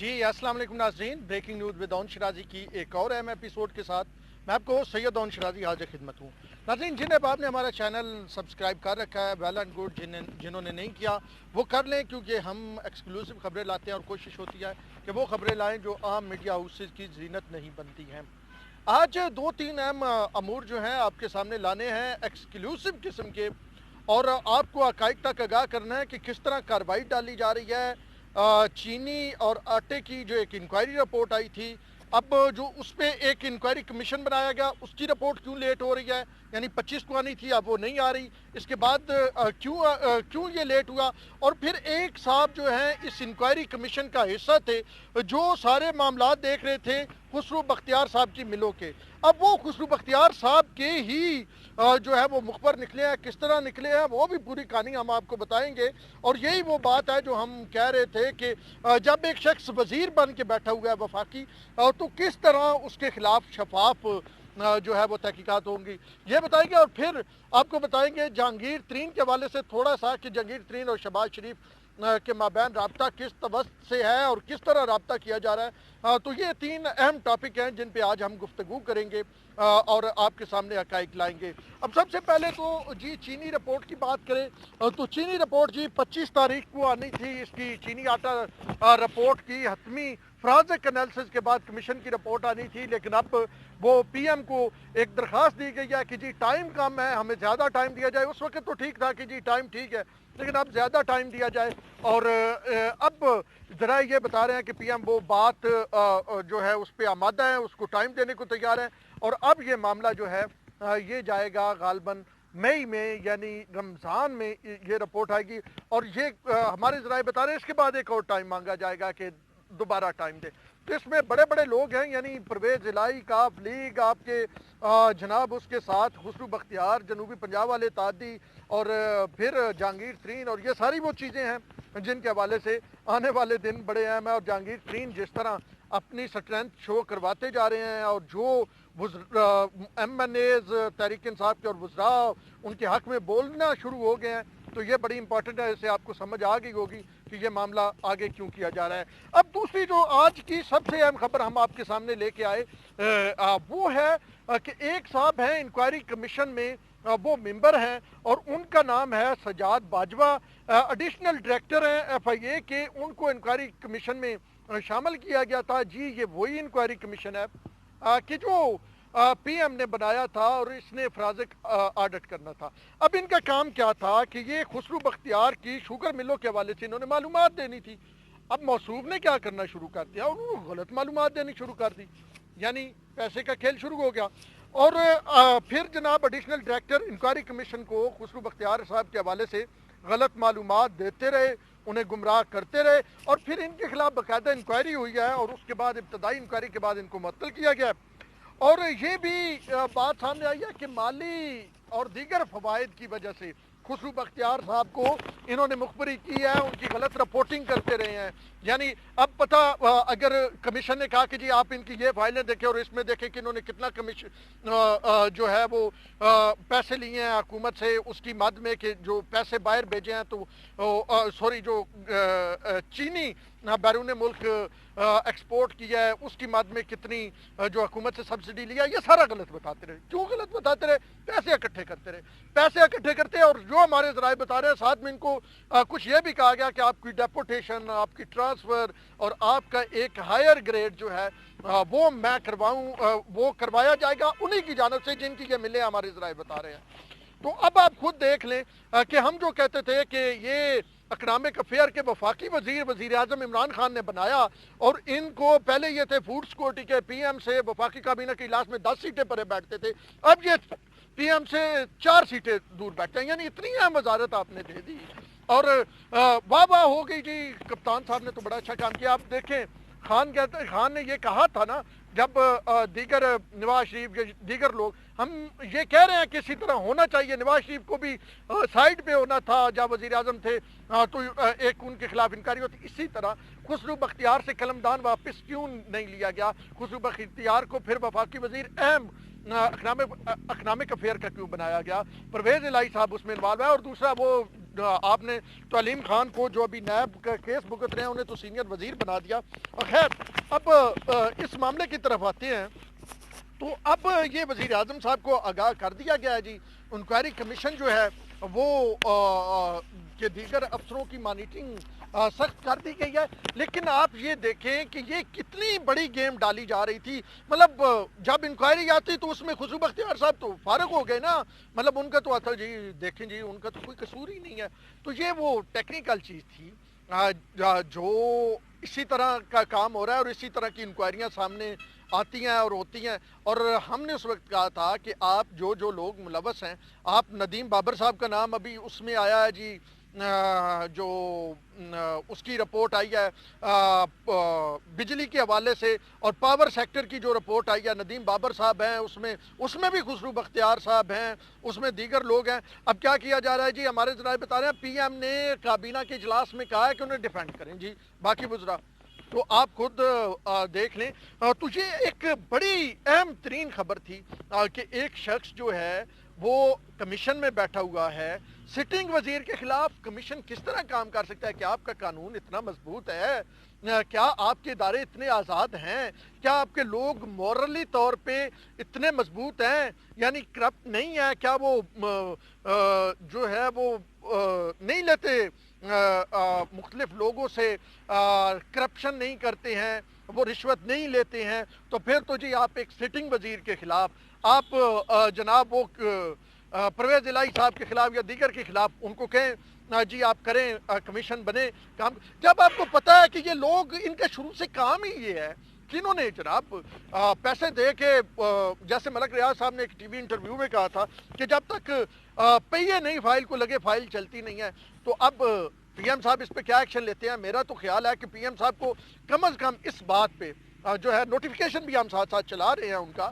जी अस्सलाम वालेकुम नाज़रीन, breaking news with Aun Shirazi की एक और अहम एपिसोड के साथ मैं आपको सैयद ओन शिराजी हाजिर खिदमत हूँ। नाज़रीन, जिन अहबाब ने हमारा चैनल सब्सक्राइब कर रखा है वेल एंड गुड, जिन्होंने नहीं किया वो कर लें, क्योंकि हम एक्सक्लूसिव खबरें लाते हैं और कोशिश होती है कि वो खबरें लाएँ जो आम मीडिया हाउसेस की जीनत नहीं बनती हैं। आज दो तीन अहम अमूर जो हैं आपके सामने लाने हैं एक्सक्लूसिव किस्म के, और आपको हक़ाइक़ तक आगाह करना है कि किस तरह कार्रवाई डाली जा रही है। चीनी और आटे की जो एक इंक्वायरी रिपोर्ट आई थी, अब जो उस पे एक इंक्वायरी कमीशन बनाया गया, उसकी रिपोर्ट क्यों लेट हो रही है, यानी 25 को आनी थी, अब वो नहीं आ रही। इसके बाद क्यों ये लेट हुआ, और फिर एक साहब जो हैं इस इंक्वायरी कमीशन का हिस्सा थे, जो सारे मामला देख रहे थे खुसरू बख्तियार साहब की मिलों के। अब वो खुसरू बख्तियार साहब के ही जो है वो मुखबर निकले हैं, किस तरह निकले हैं वो भी पूरी कहानी हम आपको बताएंगे। और यही वो बात है जो हम कह रहे थे कि जब एक शख्स वजीर बन के बैठा हुआ है वफाकी, तो किस तरह उसके खिलाफ शफाफ जो है वो तहकीकात होंगी, ये बताएंगे। और फिर आपको बताएंगे जहांगीर तरीन के हवाले से थोड़ा सा कि जहांगीर तरीन और शहबाज शरीफ के माबैन रब्ता किस तवस्त से है और किस तरह रब्ता किया जा रहा है। तो ये तीन अहम टॉपिक हैं जिन पे आज हम गुफ्तगू करेंगे और आपके सामने हक़ाइक़ लाएंगे। अब सबसे पहले तो जी चीनी रिपोर्ट की बात करें, तो चीनी रिपोर्ट जी 25 तारीख को आनी थी। इसकी चीनी आटा रिपोर्ट की हतमी फोरेंसिक एनालिसिस के बाद कमीशन की रिपोर्ट आनी थी, लेकिन अब वो पीएम को एक दरख्वास्त दी गई है कि जी टाइम कम है, हमें ज़्यादा टाइम दिया जाए। उस वक्त तो ठीक था कि जी टाइम ठीक है, लेकिन अब ज़्यादा टाइम दिया जाए। और अब ज़रा ये बता रहे हैं कि पीएम वो बात जो है उस पर आमादा है, उसको टाइम देने को तैयार है। और अब ये मामला जो है ये जाएगा गालबन मई में, यानी रमज़ान में ये रिपोर्ट आएगी। और ये हमारे ज़राए बता रहे हैं इसके बाद एक और टाइम मांगा जाएगा कि दोबारा टाइम दे। तो इसमें बड़े बड़े लोग हैं, यानी परवेज़ इलाही, काफ लीग, आपके जनाब उसके साथ खुसरू बख्तियार, जनूबी पंजाब वाले तादी, और फिर जहांगीर तरीन, और ये सारी वो चीज़ें हैं जिनके हवाले से आने वाले दिन बड़े अहम हैं। और जहांगीर तरीन जिस तरह अपनी स्ट्रेंथ शो करवाते जा रहे हैं, और जो MNAs तहरीक इंसाफ के और वज़रा उनके हक़ में बोलना शुरू हो गए हैं, तो ये बड़ी इंपॉर्टेंट है। इससे आपको समझ आ गई होगी कि ये मामला आगे क्यों किया जा रहा है। अब दूसरी जो आज की सबसे अहम खबर हम आपके सामने लेके आए वो है कि एक साहब हैं इंक्वायरी कमीशन में, वो मेंबर हैं और उनका नाम है सजाद बाजवा, एडिशनल डायरेक्टर हैं FIA के। उनको इंक्वायरी कमीशन में शामिल किया गया था। जी ये वही इंक्वायरी कमीशन है कि जो PM ने बनाया था और इसने फोरेंसिक ऑडिट करना था। अब इनका काम क्या था कि ये खुसरू बख्तियार की शुगर मिलों के हवाले से इन्होंने मालूमात देनी थी। अब मौसूफ ने क्या करना शुरू कर दिया, उन्होंने गलत मालूमात देनी शुरू कर दी, यानी पैसे का खेल शुरू हो गया। और फिर जनाब एडिशनल डायरेक्टर इंक्वायरी कमीशन को खुसरू बख्तियार साहब के हवाले से गलत मालूमात देते रहे, उन्हें गुमराह करते रहे, और फिर इनके खिलाफ बाकायदा इंक्वायरी हुई है, और उसके बाद इब्तदाई इंक्वायरी के बाद इनको मुअत्तल किया गया। और ये भी बात सामने आई है कि माली और दीगर फवायद की वजह से खुसरू बख्तियार साहब को इन्होंने मुखबरी की है, उनकी गलत रिपोर्टिंग करते रहे हैं। यानी अब पता अगर कमीशन ने कहा कि जी आप इनकी ये फाइलें देखें और इसमें देखें कि इन्होंने कितना कमीशन जो है वो पैसे लिए हैं हुकूमत से, उसकी मद में कि जो पैसे बाहर भेजे हैं, तो सॉरी जो चीनी बैरून मुल्क एक्सपोर्ट किया है उसकी मद में कितनी जो हुकूमत से सब्सिडी लिया, ये सारा गलत बताते रहे। क्यों गलत बताते रहे? पैसे इकट्ठे करते रहे, पैसे इकट्ठे करते। और जो हमारे ज़राए बता रहे हैं, साथ में इनको कुछ ये भी कहा गया कि आपकी डेपुटेशन, आपकी ट्रांसफ़र और आपका एक हायर ग्रेड जो है वो मैं करवाऊँ, वो करवाया जाएगा उन्हीं की जानब से जिनकी ये मिले हमारे ज़राए बता रहे हैं। तो अब आप खुद देख लें कि हम जो कहते थे कि ये इकनॉमिक अफेयर के वफाकी वज़ीर आज़म इमरान खान ने बनाया, और इनको पहले ये थे फूड सिक्योरिटी के PM से वफाकी काबीना के इजलास में 10 सीटें पर बैठते थे, अब ये PM से 4 सीटें दूर बैठते हैं। यानी इतनी अहम वजारत आपने दे दी, और वाह वाह हो गई जी, कप्तान साहब ने तो बड़ा अच्छा काम किया। आप देखें खान ने ये कहा था ना, जब दीगर नवाज शरीफ के दीगर लोग हम ये कह रहे हैं कि इसी तरह होना चाहिए, नवाज शरीफ को भी साइड पे होना था जब वज़ीर आज़म थे, तो एक उनके खिलाफ इंक्वायरी होती। इसी तरह खुसरू बख्तियार से कलमदान वापस क्यों नहीं लिया गया, खुसरू बख्तियार को फिर वफाकी वज़ीर अहम इकनॉमिक अफेयर का क्यों बनाया गया? परवेज़ इलाही साहब उसमें इन्वॉल्व है, और दूसरा वो آپ نے تعلیم خان کو جو ابھی نیب کا کیس بھگت رہے ہیں انہیں تو سینئر وزیر بنا دیا. اور خیر اب اس معاملے کی طرف آتے ہیں. تو اب یہ وزیر اعظم صاحب کو آگاہ کر دیا گیا ہے جی. انکوائری کمیشن جو ہے وہ کہ دیگر افسروں کی مانیٹرنگ سخت کر دی گئی ہے. لیکن آپ یہ دیکھیں کہ یہ کتنی بڑی گیم ڈالی جا رہی تھی. مطلب جب انکوائری آتی تو اس میں خسرو بختیار صاحب تو فارغ ہو گئے نا. مطلب ان کا تو اصل جی دیکھیں جی ان کا تو کوئی قصور ہی نہیں ہے. تو یہ وہ ٹیکنیکل چیز تھی جو اسی طرح کا کام ہو رہا ہے اور اسی طرح کی انکوائریاں سامنے آتی ہیں اور ہوتی ہیں. اور ہم نے اس وقت کہا تھا کہ آپ جو لوگ ملوث ہیں, آپ ندیم بابر صاحب کا نام ابھی اس میں آیا ہے جی, جو اس کی رپورٹ آئی ہے بجلی کے حوالے سے, اور پاور سیکٹر کی جو رپورٹ آئی ہے ندیم بابر صاحب ہیں اس میں بھی خسرو بختیار صاحب ہیں, اس میں دیگر لوگ ہیں. اب کیا کیا جا رہا ہے جی, ہمارے ذرائع بتا رہے ہیں پی ایم نے کابینہ کے اجلاس میں کہا ہے کہ انہیں ڈیفینڈ کریں جی باقی وزراء. تو آپ خود دیکھ لیں. تو یہ ایک بڑی اہم ترین خبر تھی کہ ایک شخص جو ہے وہ کمیشن میں بیٹھا ہوا ہے. سٹنگ وزیر کے خلاف کمیشن کس طرح کام کر سکتا ہے؟ کیا آپ کا قانون اتنا مضبوط ہے؟ کیا آپ کے ادارے اتنے آزاد ہیں؟ کیا آپ کے لوگ مورلی طور پہ اتنے مضبوط ہیں, یعنی کرپٹ نہیں ہے؟ کیا وہ جو ہے وہ نہیں لیتے مختلف لوگوں سے, کرپشن نہیں کرتے ہیں, وہ رشوت نہیں لیتے ہیں؟ تو پھر تو جی آپ ایک سٹنگ وزیر کے خلاف, آپ جناب وہ پرویز الہی صاحب کے خلاف یا دیگر کے خلاف ان کو کہیں جی آپ کریں, کمیشن بنے کام. جب آپ کو پتہ ہے کہ یہ لوگ ان کا شروع سے کام ہی یہ ہے کہ انہوں نے جناب پیسے دے کے, جیسے ملک ریاض صاحب نے ایک ٹی وی انٹرویو میں کہا تھا کہ جب تک پہیے نہیں فائل کو لگے فائل چلتی نہیں ہے. تو اب پی ایم صاحب اس پہ کیا ایکشن لیتے ہیں؟ میرا تو خیال ہے کہ پی ایم صاحب کو کم از کم اس بات پہ جو ہے نوٹیفیکیشن بھی ہم ساتھ ساتھ چلا رہے ہیں ان کا,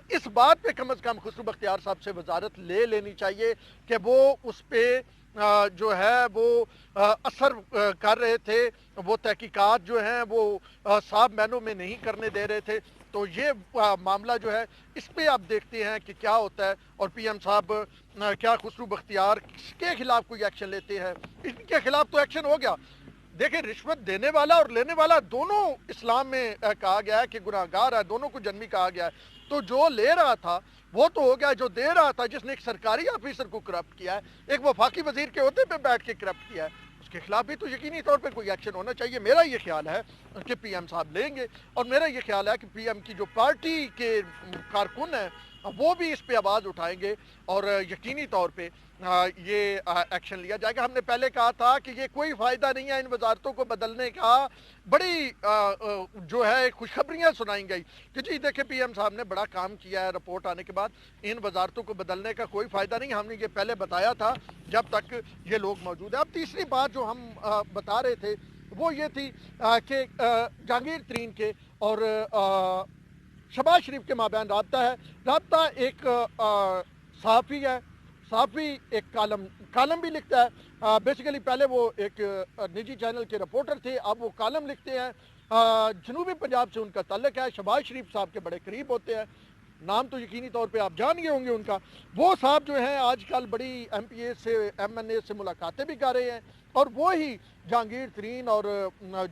اس بات پہ کم از کم خسرو بختیار صاحب سے وزارت لے لینی چاہیے کہ وہ اس پہ جو ہے وہ اثر کر رہے تھے, وہ تحقیقات جو ہیں وہ صاحب مینوں میں نہیں کرنے دے رہے تھے. تو یہ معاملہ جو ہے اس پہ آپ دیکھتے ہیں کہ کیا ہوتا ہے, اور پی ایم صاحب کیا خسرو بختیار کے خلاف کوئی ایکشن لیتے ہیں؟ ان کے خلاف تو ایکشن ہو گیا. دیکھیں رشوت دینے والا اور لینے والا دونوں اسلام میں کہا گیا ہے کہ گناہگار ہے, دونوں کو جنمی کہا گیا ہے. تو جو لے رہا تھا وہ تو ہو گیا, جو دے رہا تھا جس نے ایک سرکاری آفیسر کو کرپٹ کیا ہے, ایک وفاقی وزیر کے عہدے پہ بیٹھ کے کرپٹ کیا ہے, اس کے خلاف بھی تو یقینی طور پہ کوئی ایکشن ہونا چاہیے. میرا یہ خیال ہے کہ پی ایم صاحب لیں گے, اور میرا یہ خیال ہے کہ پی ایم کی جو پارٹی کے کارکن ہیں وہ بھی اس پہ آواز اٹھائیں گے, اور یقینی طور پہ یہ ایکشن لیا جائے گا. ہم نے پہلے کہا تھا کہ یہ کوئی فائدہ نہیں ہے ان وزارتوں کو بدلنے کا. بڑی جو ہے خوشخبریاں سنائیں گئی کہ جی دیکھیں پی ایم صاحب نے بڑا کام کیا ہے, رپورٹ آنے کے بعد ان وزارتوں کو بدلنے کا کوئی فائدہ نہیں. ہم نے یہ پہلے بتایا تھا جب تک یہ لوگ موجود ہیں. اب تیسری بات جو ہم بتا رہے تھے وہ یہ تھی کہ جہانگیر ترین کے اور شہباز شریف کے مابین رابطہ ہے. رابطہ ایک صحافی ہے, صحافی ایک کالم بھی لکھتا ہے. بیسیکلی پہلے وہ ایک نجی چینل کے رپورٹر تھے, اب وہ کالم لکھتے ہیں. جنوبی پنجاب سے ان کا تعلق ہے, شہباز شریف صاحب کے بڑے قریب ہوتے ہیں. نام تو یقینی طور پہ آپ جان گئے ہوں گے ان کا. وہ صاحب جو ہیں آج کل بڑی ایم پی اے سے ایم این اے سے ملاقاتیں بھی کر رہے ہیں, اور وہی جہانگیر ترین اور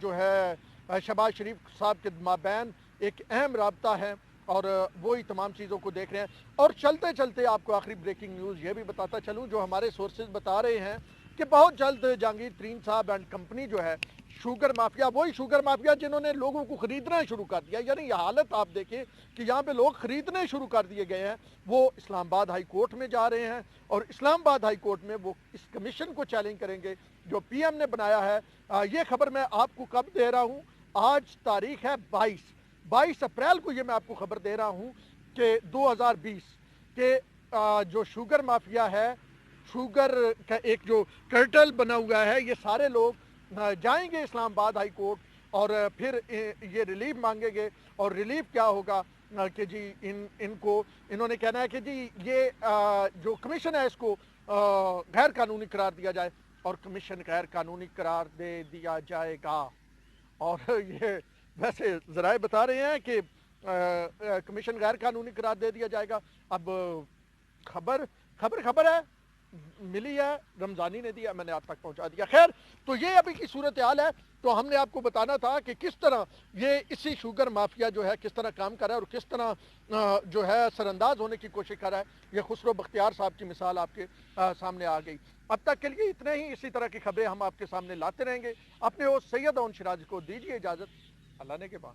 جو ہے شہباز شریف صاحب کے مابین ایک اہم رابطہ ہے, اور وہی تمام چیزوں کو دیکھ رہے ہیں. اور چلتے چلتے آپ کو آخری بریکنگ نیوز یہ بھی بتاتا چلوں, جو ہمارے سورسز بتا رہے ہیں کہ بہت جلد جہانگیر ترین صاحب اینڈ کمپنی جو ہے شوگر مافیا, وہی شوگر مافیا جنہوں نے لوگوں کو خریدنا شروع کر دیا, یعنی یہ حالت آپ دیکھیں کہ یہاں پہ لوگ خریدنے شروع کر دیے گئے ہیں, وہ اسلام آباد ہائی کورٹ میں جا رہے ہیں, اور اسلام آباد ہائی کورٹ میں وہ اس کمیشن کو چیلنج کریں گے جو پی ایم نے بنایا ہے. یہ خبر میں آپ کو کب دے رہا ہوں؟ آج تاریخ ہے 22 اپریل کو یہ میں آپ کو خبر دے رہا ہوں کہ 2020 کہ جو شوگر مافیا ہے, شوگر کا ایک جو کرٹل بنا ہوا ہے, یہ سارے لوگ جائیں گے اسلام آباد ہائی کورٹ, اور پھر یہ ریلیف مانگیں گے. اور ریلیف کیا ہوگا کہ جی انہوں نے کہنا ہے کہ جی یہ جو کمیشن ہے اس کو غیر قانونی قرار دیا جائے, اور کمیشن غیر قانونی قرار دے دیا جائے گا. اور یہ ویسے ذرائع بتا رہے ہیں کہ کمیشن غیر قانونی قرار دے دیا جائے گا. اب خبر ہے, ملی ہے, رمضانی نے دیا, میں نے آپ تک پہنچا دیا. خیر, تو یہ ابھی کی صورتحال ہے. تو ہم نے آپ کو بتانا تھا کہ کس طرح یہ اسی شوگر مافیا جو ہے کس طرح کام کر رہا ہے اور کس طرح جو ہے سر انداز ہونے کی کوشش کر رہا ہے. یہ خسرو بختیار صاحب کی مثال آپ کے سامنے آ گئی. اب تک کے لیے اتنے ہی, اسی طرح کی خبریں ہم آپ کے سامنے لاتے رہیں گے. اپنے ہوسٹ سید اون شراج کو دیجیے اجازت, اللہ نے کے بعد.